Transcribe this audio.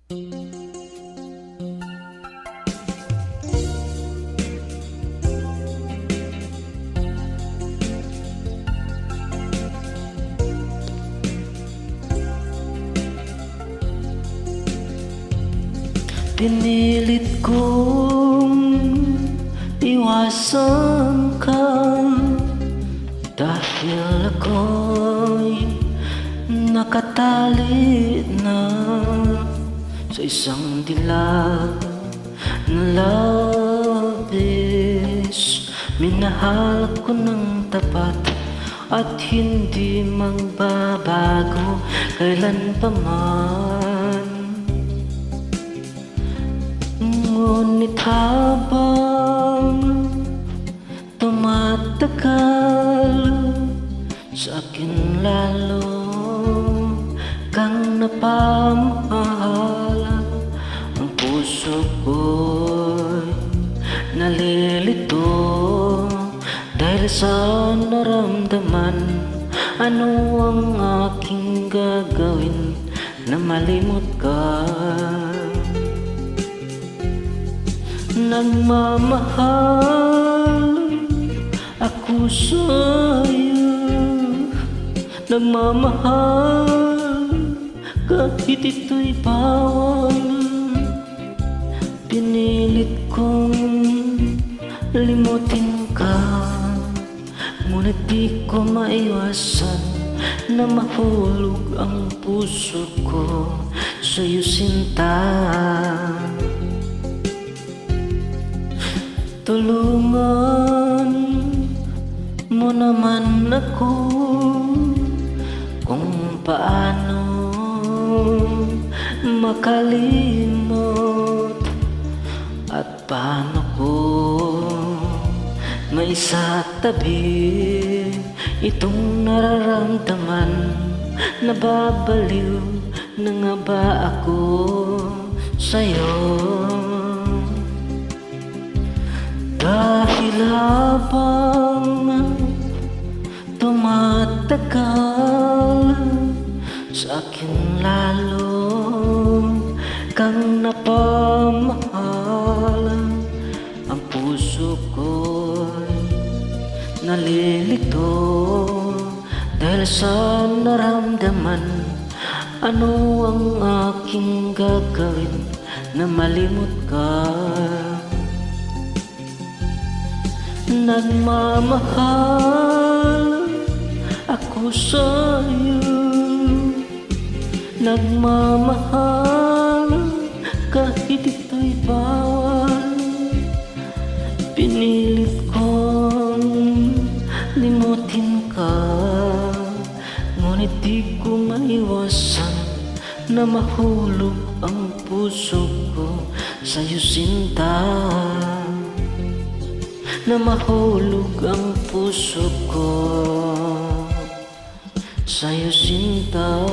Pinilit kong iwasan ka dahil ako'y nakatali na sa isang dilag na labis. Minahal ko ng tapat at hindi magbabago kailan pa man. Ngunit habang tumatagal, sa akin lalo kang napamahal. Ang puso ko'y nalilito dahil sa naramdaman. Ano ang aking gagawin na malimot ka? Nagmamahal ako sa'yo, nagmamahal kahit ito'y bawal. Pinilit kong limutin ka, ngunit di ko maiwasan na mahulog ang puso ko sa'yo, sinta. Tulungan mo naman ako kung paano makalimot at paano ko maisatabi itong nararamdaman. Nababaliw na nga ba ako sa'yo? Dahil habang tumatagal, sa akin lalo kang napamahal. Ang puso ko'y nalilito dahil sa naramdaman. Ano ang aking gagawin na malimot ka? Nagmamahal ako sa'yo, nagmamahal kahit ito'y bawal. Pinilit kong limutin ka, ngunit di ko maiwasan na mahulog ang puso ko sa'yo, sinta. Na mahulog ang puso ko sa'yo, sinta.